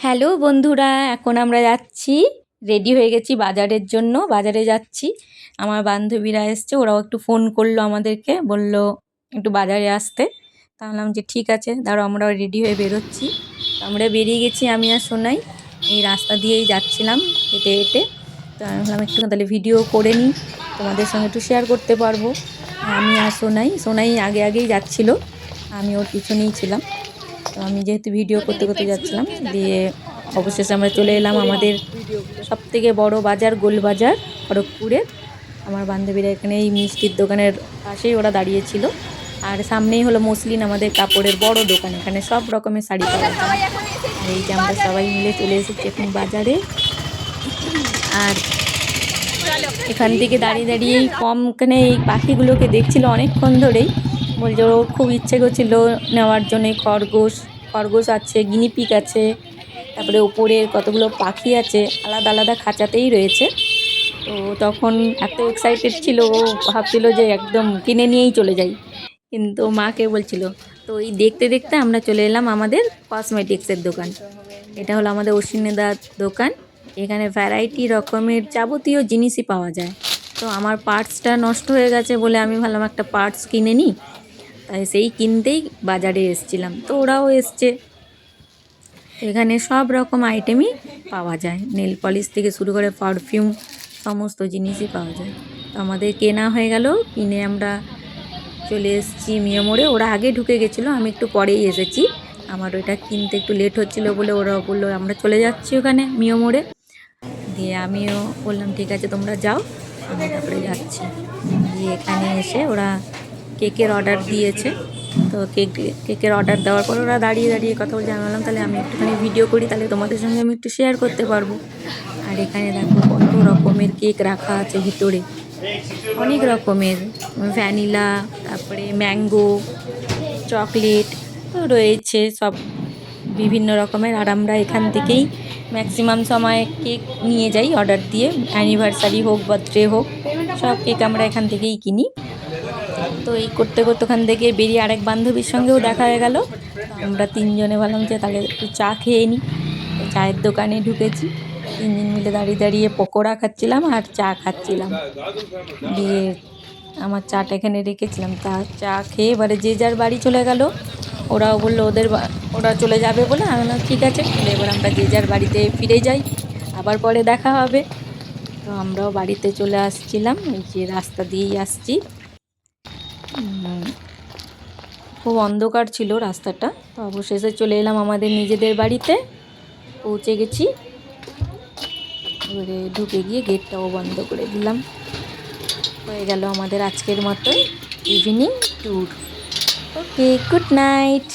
Hello বন্ধুরা, এখন আমরা যাচ্ছি, রেডি হয়ে গেছি বাজারের জন্য। বাজারে যাচ্ছি, আমার বান্ধবীরা এসছে, ওরাও একটু ফোন করলো আমাদেরকে, বলল একটু বাজারে আসতে। তা বললাম যে ঠিক আছে, দাঁড়াও আমরাও রেডি হয়ে বেরোচ্ছি। তো আমরা বেরিয়ে গেছি, আমি আর সোনাই এই রাস্তা দিয়েই যাচ্ছিলাম হেঁটে হেঁটে। তো আমি ভাবলাম একটু তাহলে ভিডিও করে নিই, তোমাদের সঙ্গে একটু শেয়ার করতে পারবো। আমি আর সোনাই আগে আগেই যাচ্ছিলো, আমি ওর পিছনেই ছিলাম। তো আমি যেহেতু ভিডিও করতে করতে যাচ্ছিলাম, দিয়ে অবশেষে আমরা চলে এলাম আমাদের সবথেকে বড় বাজার, গোলবাজার খড়গপুরের। আমার বান্ধবীরা এখানে এই মিষ্টির দোকানের পাশেই ওরা দাঁড়িয়েছিল। আর সামনেই হলো মসলিন, আমাদের কাপড়ের বড় দোকান, এখানে সব রকমের শাড়ি পাওয়া যায়। আর এই যে আমরা সবাই মিলে চলে এসেছি এখন বাজারে। আর এখান থেকে দাঁড়িয়ে দাঁড়িয়েই এখানে এই পাখিগুলোকে দেখছিল অনেকক্ষণ ধরেই, বলছে ওর খুব ইচ্ছে করছিল নেওয়ার জন্য। খরগোশ আছে, গিনিপিগ আছে, তারপরে ওপরে কতগুলো পাখি আছে, আলাদা আলাদা খাঁচাতেই রয়েছে। তো তখন এত এক্সাইটেড ছিল, ও ভাবছিল যে একদম কিনে নিয়েই চলে যাই, কিন্তু মাকে বলছিল। তো এই দেখতে দেখতে আমরা চলে এলাম আমাদের কসমেটিক্সের দোকান। এটা হলো আমাদের অশ্বিনীদার দোকান। এখানে ভ্যারাইটি রকমের যাবতীয় জিনিসই পাওয়া যায়। তো আমার পার্টসটা নষ্ট হয়ে গেছে বলে আমি ভাবলাম একটা পার্টস কিনে নিই, তাই সেই কিনতেই বাজারে এসছিলাম। তো ওরাও এসছে। এখানে সব রকম আইটেমই পাওয়া যায়, নেল পলিশ থেকে শুরু করে পারফিউম, সমস্ত জিনিসই পাওয়া যায়। তো আমাদের কেনা হয়ে গেল, কিনে আমরা চলে এসেছি মিয়া মোড়ে। ওরা আগে ঢুকে গেছিলো, আমি একটু পরেই এসেছি। আমার ওইটা কিনতে একটু লেট হচ্ছিলো বলে ওরা বললো আমরা চলে যাচ্ছি ওখানে মিয়া মোড়ে। দিয়ে আমিও বললাম ঠিক আছে তোমরা যাও, আমি তারপরে যাচ্ছি। দিয়ে এখানে এসে ওরা কেকের অর্ডার দিয়েছে। তো কেকের অর্ডার দেওয়ার পর ওরা দাঁড়িয়ে দাঁড়িয়ে কথা বলছে। আমি বললাম তাহলে আমি একটুখানি ভিডিও করি, তাহলে তোমাদের সঙ্গে আমি একটু শেয়ার করতে পারবো। আর এখানে দেখো কত রকমের কেক রাখা আছে ভিতরে, অনেক রকমের, ভ্যানিলা, তারপরে ম্যাঙ্গো, চকলেট রয়েছে, সব বিভিন্ন রকমের। আর আমরা এখান থেকেই ম্যাক্সিমাম সময় কেক নিয়ে যাই অর্ডার দিয়ে, অ্যানিভার্সারি হোক, বার্থডে হোক, সব কেক আমরা এখান থেকেই কিনি। তো এই করতে করতে ওখান থেকে বেরিয়ে আরেক বান্ধবীর সঙ্গেও দেখা হয়ে গেল। আমরা তিনজনে ভাবলাম যে তাহলে একটু চা খেয়ে নিই। তো চায়ের দোকানে ঢুকেছি, তিনজন মিলে দাঁড়িয়ে দাঁড়িয়ে পকোড়া খাচ্ছিলাম আর চা খাচ্ছিলাম। দিয়ে আমার চাটা এখানে রেখেছিলাম, তা চা খেয়ে এবারে যে যার বাড়ি চলে গেল। ওরাও বললো ওরা চলে যাবে বলে, আমি বললাম ঠিক আছে, এবার আমরা যে যার বাড়িতে ফিরে যাই, আবার পরে দেখা হবে। তো আমরাও বাড়িতে চলে আসছিলাম, এই যে রাস্তা দিয়েই আসছি। খুব অন্ধকার ছিল রাস্তাটা। তো অবশেষে চলে এলাম আমাদের নিজেদের বাড়িতে, পৌঁছে গেছি। এবারে ঢুকে গিয়ে গেটটাও বন্ধ করে দিলাম। হয়ে গেল আমাদের আজকের মতো ইভিনিং ট্যুর। ওকে, গুড নাইট।